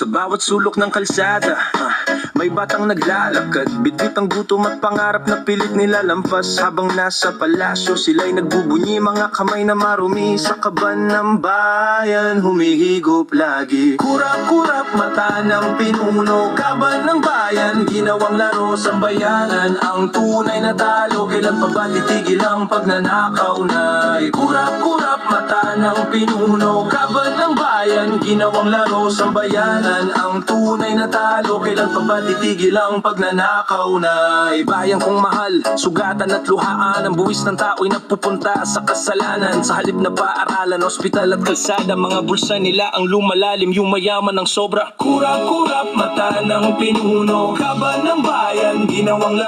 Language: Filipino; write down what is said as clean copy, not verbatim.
Sa bawat sulok ng kalsada, may batang naglalakad, bitbit ang gutom at pangarap na pilit nilalampas. Habang nasa palasyo, sila'y nagbubunyi, mga kamay na marumi sa kaban ng bayan, humihigop lagi. Kurap-kurap mata ng pinuno, kaban ng bayan, ginawang laro sa bayanan. Ang tunay na talo, kailan pa ba titigil ang pagnanakaw na? Kurap-kurap mata ng pinuno, kaban ng bayan, ginawang laro sa bayanan. Ang tunay na talo, kailan pa ba titigil ang pagnanakaw na? Bayan kong mahal, sugatan at luhaan, ang buwis ng tao'y napupunta sa kasalanan. Sa halip na paaralan, ospital at kalsada, mga bulsa nila ang lumalalim, yung mayaman ng sobra. Kurap-kurap mata ng pinuno, kaban ng bayan, ginawang